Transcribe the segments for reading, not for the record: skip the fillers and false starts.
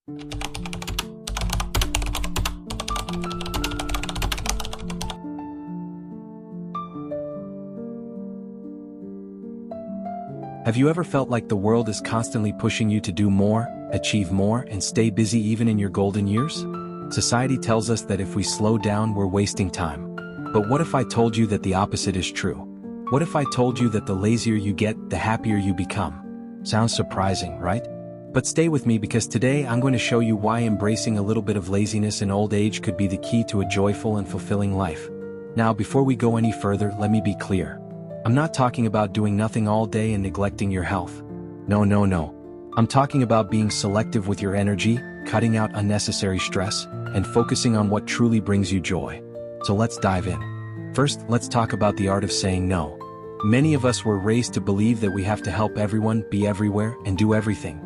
Have you ever felt like the world is constantly pushing you to do more, achieve more, and stay busy even in your golden years? Society tells us that if we slow down, we're wasting time. But what if I told you that the opposite is true? What if I told you that the lazier you get, the happier you become? Sounds surprising, right? But stay with me because today I'm going to show you why embracing a little bit of laziness in old age could be the key to a joyful and fulfilling life. Now, before we go any further, let me be clear. I'm not talking about doing nothing all day and neglecting your health. No. I'm talking about being selective with your energy, cutting out unnecessary stress, and focusing on what truly brings you joy. So let's dive in. First, let's talk about the art of saying no. Many of us were raised to believe that we have to help everyone, be everywhere, and do everything.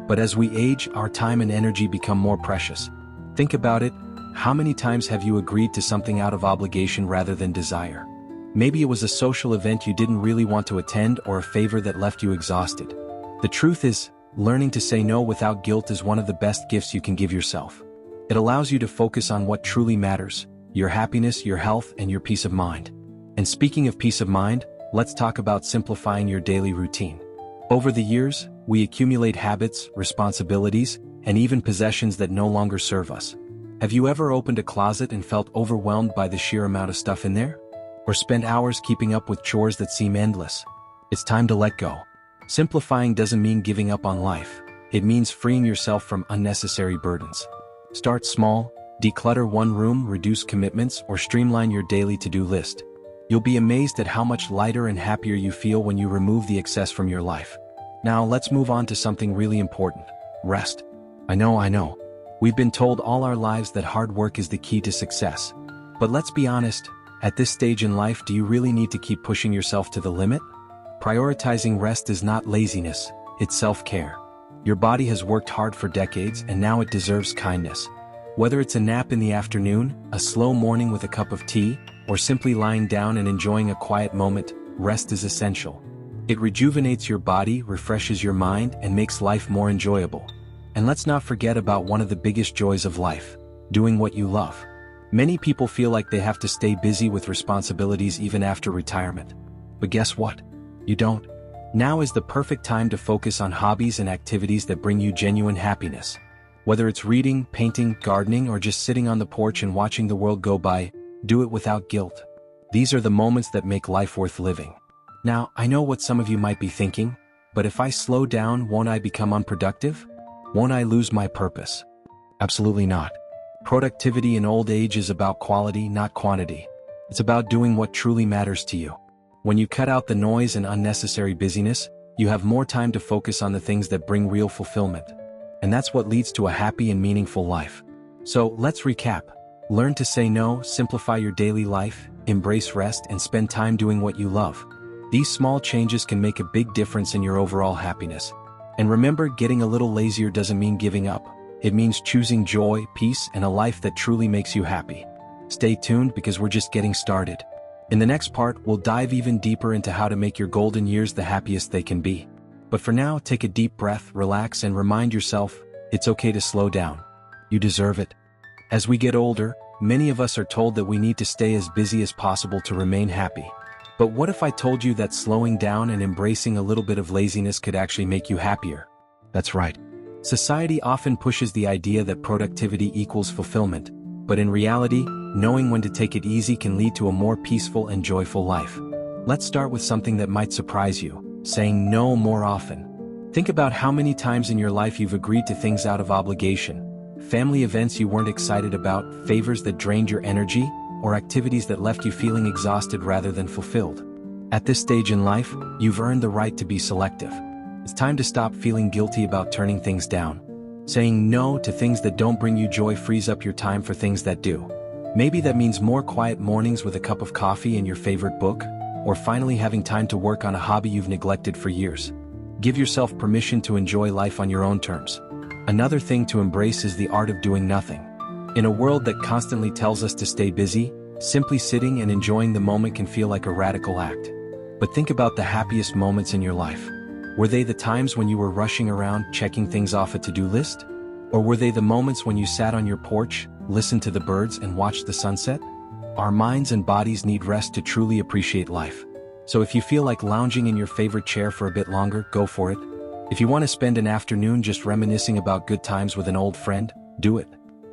But as we age, our time and energy become more precious. Think about it. How many times have you agreed to something out of obligation rather than desire? Maybe it was a social event you didn't really want to attend or a favor that left you exhausted. The truth is, learning to say no without guilt is one of the best gifts you can give yourself. It allows you to focus on what truly matters, your happiness, your health, and your peace of mind. And speaking of peace of mind, let's talk about simplifying your daily routine. Over the years, we accumulate habits, responsibilities, and even possessions that no longer serve us. Have you ever opened a closet and felt overwhelmed by the sheer amount of stuff in there? Or spend hours keeping up with chores that seem endless? It's time to let go. Simplifying doesn't mean giving up on life. It means freeing yourself from unnecessary burdens. Start small, declutter one room, reduce commitments, or streamline your daily to-do list. You'll be amazed at how much lighter and happier you feel when you remove the excess from your life. Now let's move on to something really important: rest. I know. We've been told all our lives that hard work is the key to success. But let's be honest. At this stage in life, do you really need to keep pushing yourself to the limit? Prioritizing rest is not laziness, it's self-care. Your body has worked hard for decades and now it deserves kindness. Whether it's a nap in the afternoon, a slow morning with a cup of tea, or simply lying down and enjoying a quiet moment, rest is essential. It rejuvenates your body, refreshes your mind, and makes life more enjoyable. And let's not forget about one of the biggest joys of life: doing what you love. Many people feel like they have to stay busy with responsibilities even after retirement. But guess what? You don't. Now is the perfect time to focus on hobbies and activities that bring you genuine happiness. Whether it's reading, painting, gardening, or just sitting on the porch and watching the world go by, do it without guilt. These are the moments that make life worth living. Now, I know what some of you might be thinking, but if I slow down, won't I become unproductive? Won't I lose my purpose? Absolutely not. Productivity in old age is about quality, not quantity. It's about doing what truly matters to you. When you cut out the noise and unnecessary busyness, you have more time to focus on the things that bring real fulfillment. And that's what leads to a happy and meaningful life. So let's recap. Learn to say no, simplify your daily life, embrace rest, and spend time doing what you love. These small changes can make a big difference in your overall happiness. And remember, getting a little lazier doesn't mean giving up. It means choosing joy, peace, and a life that truly makes you happy. Stay tuned because we're just getting started. In the next part, we'll dive even deeper into how to make your golden years the happiest they can be. But for now, take a deep breath, relax, and remind yourself, it's okay to slow down. You deserve it. As we get older, many of us are told that we need to stay as busy as possible to remain happy. But what if I told you that slowing down and embracing a little bit of laziness could actually make you happier? That's right. Society often pushes the idea that productivity equals fulfillment, but in reality, knowing when to take it easy can lead to a more peaceful and joyful life. Let's start with something that might surprise you: saying no more often. Think about how many times in your life you've agreed to things out of obligation: family events you weren't excited about, favors that drained your energy, or activities that left you feeling exhausted rather than fulfilled. At this stage in life, you've earned the right to be selective. It's time to stop feeling guilty about turning things down. Saying no to things that don't bring you joy frees up your time for things that do. Maybe that means more quiet mornings with a cup of coffee and your favorite book, or finally having time to work on a hobby you've neglected for years. Give yourself permission to enjoy life on your own terms. Another thing to embrace is the art of doing nothing. In a world that constantly tells us to stay busy, simply sitting and enjoying the moment can feel like a radical act. But think about the happiest moments in your life. Were they the times when you were rushing around, checking things off a to-do list? Or were they the moments when you sat on your porch, listened to the birds, and watched the sunset? Our minds and bodies need rest to truly appreciate life. So if you feel like lounging in your favorite chair for a bit longer, go for it. If you want to spend an afternoon just reminiscing about good times with an old friend, do it.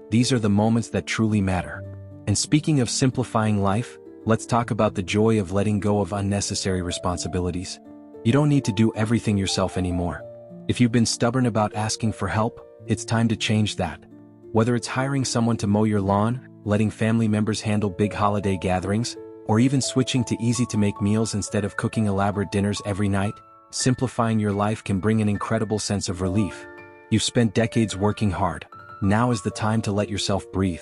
These are the moments that truly matter. And speaking of simplifying life, let's talk about the joy of letting go of unnecessary responsibilities. You don't need to do everything yourself anymore. If you've been stubborn about asking for help, it's time to change that. Whether it's hiring someone to mow your lawn, letting family members handle big holiday gatherings, or even switching to easy-to-make meals instead of cooking elaborate dinners every night, simplifying your life can bring an incredible sense of relief. You've spent decades working hard. Now is the time to let yourself breathe.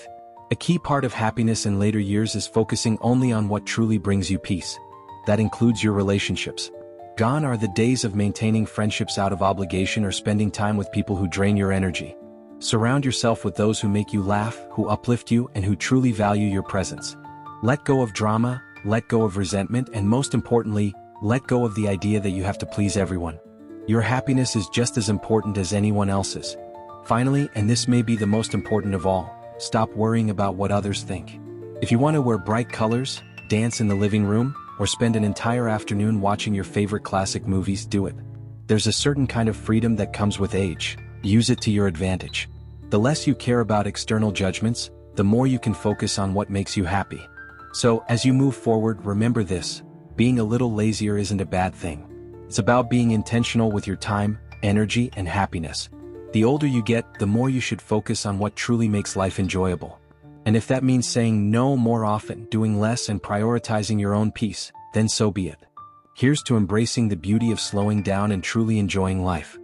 A key part of happiness in later years is focusing only on what truly brings you peace. That includes your relationships. Gone are the days of maintaining friendships out of obligation or spending time with people who drain your energy. Surround yourself with those who make you laugh, who uplift you, and who truly value your presence. Let go of drama, let go of resentment, and most importantly, let go of the idea that you have to please everyone. Your happiness is just as important as anyone else's. Finally, and this may be the most important of all, stop worrying about what others think. If you want to wear bright colors, dance in the living room, or spend an entire afternoon watching your favorite classic movies, do it. There's a certain kind of freedom that comes with age. Use it to your advantage. The less you care about external judgments, the more you can focus on what makes you happy. So, as you move forward, remember this: being a little lazier isn't a bad thing. It's about being intentional with your time, energy, and happiness. The older you get, the more you should focus on what truly makes life enjoyable. And if that means saying no more often, doing less, and prioritizing your own peace, then so be it. Here's to embracing the beauty of slowing down and truly enjoying life.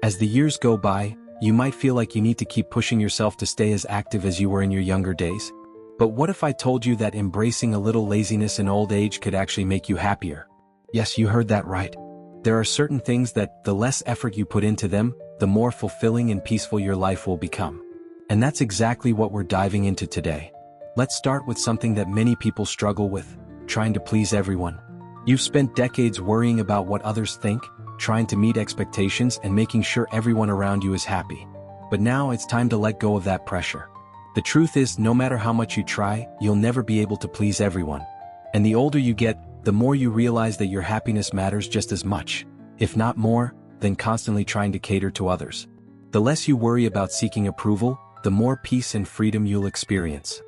As the years go by, you might feel like you need to keep pushing yourself to stay as active as you were in your younger days. But what if I told you that embracing a little laziness in old age could actually make you happier? Yes, you heard that right. There are certain things that, the less effort you put into them, the more fulfilling and peaceful your life will become. And that's exactly what we're diving into today. Let's start with something that many people struggle with: trying to please everyone. You've spent decades worrying about what others think, trying to meet expectations and making sure everyone around you is happy. But now it's time to let go of that pressure. The truth is, no matter how much you try, you'll never be able to please everyone. And the older you get, the more you realize that your happiness matters just as much, if not more, than constantly trying to cater to others. The less you worry about seeking approval, the more peace and freedom you'll experience.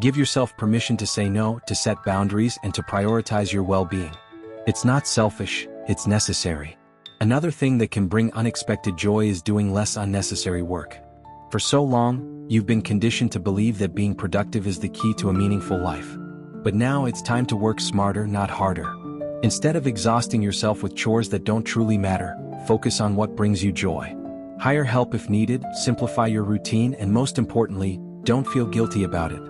Give yourself permission to say no, to set boundaries, and to prioritize your well-being. It's not selfish, it's necessary. Another thing that can bring unexpected joy is doing less unnecessary work. For so long, you've been conditioned to believe that being productive is the key to a meaningful life. But now it's time to work smarter, not harder. Instead of exhausting yourself with chores that don't truly matter, focus on what brings you joy. Hire help if needed, simplify your routine, and most importantly, don't feel guilty about it.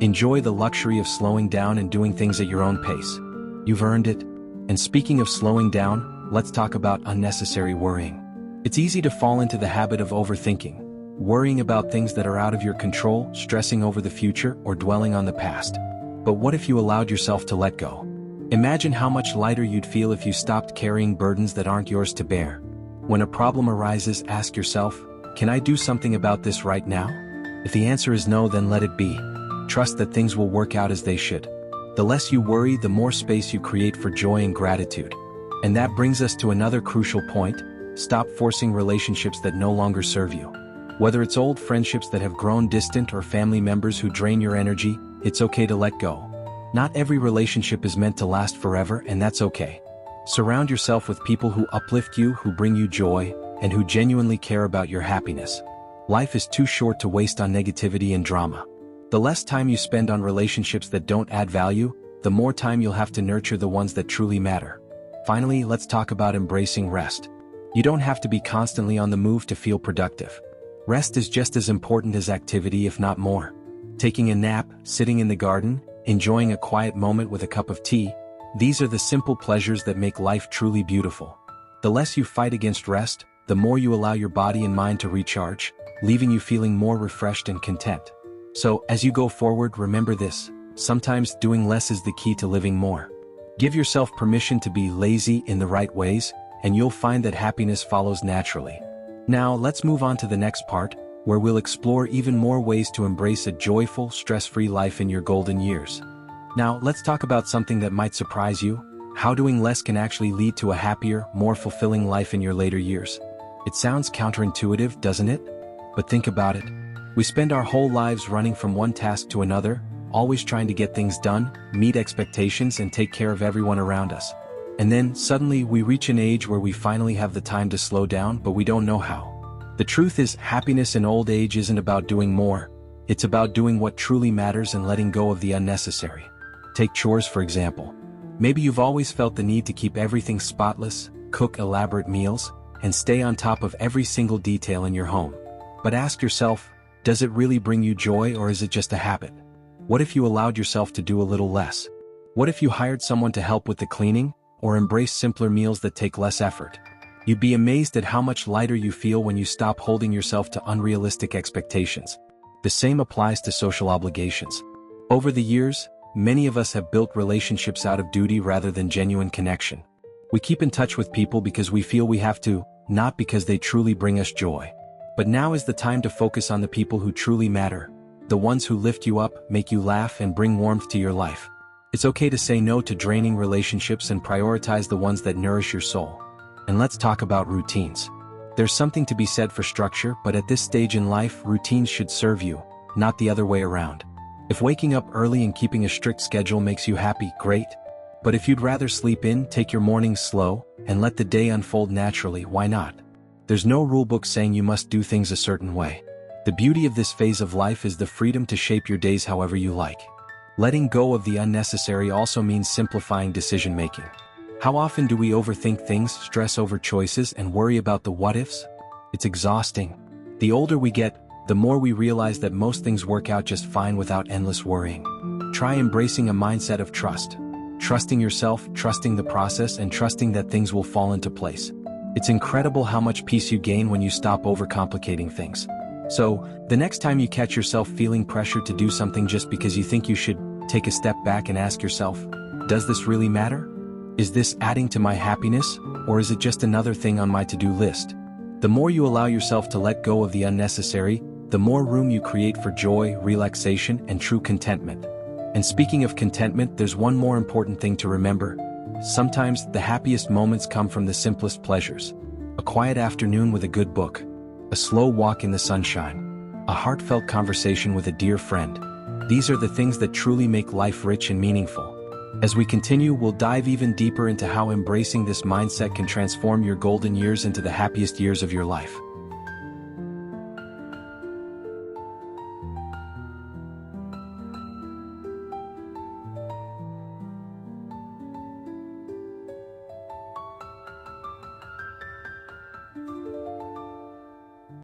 Enjoy the luxury of slowing down and doing things at your own pace. You've earned it. And speaking of slowing down, let's talk about unnecessary worrying. It's easy to fall into the habit of overthinking, worrying about things that are out of your control, stressing over the future, or dwelling on the past. But what if you allowed yourself to let go? Imagine how much lighter you'd feel if you stopped carrying burdens that aren't yours to bear. When a problem arises, ask yourself, can I do something about this right now? If the answer is no, then let it be. Trust that things will work out as they should. The less you worry, the more space you create for joy and gratitude. And that brings us to another crucial point: stop forcing relationships that no longer serve you. Whether it's old friendships that have grown distant or family members who drain your energy, it's okay to let go. Not every relationship is meant to last forever, and that's okay. Surround yourself with people who uplift you, who bring you joy, and who genuinely care about your happiness. Life is too short to waste on negativity and drama. The less time you spend on relationships that don't add value, the more time you'll have to nurture the ones that truly matter. Finally, let's talk about embracing rest. You don't have to be constantly on the move to feel productive. Rest is just as important as activity, if not more. Taking a nap, sitting in the garden, enjoying a quiet moment with a cup of tea, these are the simple pleasures that make life truly beautiful. The less you fight against rest, the more you allow your body and mind to recharge, leaving you feeling more refreshed and content. So, as you go forward, remember this: sometimes doing less is the key to living more. Give yourself permission to be lazy in the right ways, and you'll find that happiness follows naturally. Now, let's move on to the next part: where we'll explore even more ways to embrace a joyful, stress-free life in your golden years. Now, let's talk about something that might surprise you: how doing less can actually lead to a happier, more fulfilling life in your later years. It sounds counterintuitive, doesn't it? But think about it. We spend our whole lives running from one task to another, always trying to get things done, meet expectations, and take care of everyone around us. And then, suddenly, we reach an age where we finally have the time to slow down, but we don't know how. The truth is, happiness in old age isn't about doing more. It's about doing what truly matters and letting go of the unnecessary. Take chores, for example. Maybe you've always felt the need to keep everything spotless, cook elaborate meals, and stay on top of every single detail in your home. But ask yourself, does it really bring you joy, or is it just a habit? What if you allowed yourself to do a little less? What if you hired someone to help with the cleaning, or embrace simpler meals that take less effort? You'd be amazed at how much lighter you feel when you stop holding yourself to unrealistic expectations. The same applies to social obligations. Over the years, many of us have built relationships out of duty rather than genuine connection. We keep in touch with people because we feel we have to, not because they truly bring us joy. But now is the time to focus on the people who truly matter, the ones who lift you up, make you laugh, and bring warmth to your life. It's okay to say no to draining relationships and prioritize the ones that nourish your soul. And let's talk about routines. There's something to be said for structure, but at this stage in life, routines should serve you, not the other way around. If waking up early and keeping a strict schedule makes you happy, great. But if you'd rather sleep in, take your mornings slow, and let the day unfold naturally, why not? There's no rulebook saying you must do things a certain way. The beauty of this phase of life is the freedom to shape your days however you like. Letting go of the unnecessary also means simplifying decision-making. How often do we overthink things, stress over choices, and worry about the what-ifs? It's exhausting. The older we get, the more we realize that most things work out just fine without endless worrying. Try embracing a mindset of trust. Trusting yourself, trusting the process, and trusting that things will fall into place. It's incredible how much peace you gain when you stop overcomplicating things. So, the next time you catch yourself feeling pressured to do something just because you think you should, take a step back and ask yourself, does this really matter? Is this adding to my happiness, or is it just another thing on my to-do list? The more you allow yourself to let go of the unnecessary, the more room you create for joy, relaxation, and true contentment. And speaking of contentment, there's one more important thing to remember. Sometimes, the happiest moments come from the simplest pleasures. A quiet afternoon with a good book. A slow walk in the sunshine. A heartfelt conversation with a dear friend. These are the things that truly make life rich and meaningful. As we continue, we'll dive even deeper into how embracing this mindset can transform your golden years into the happiest years of your life.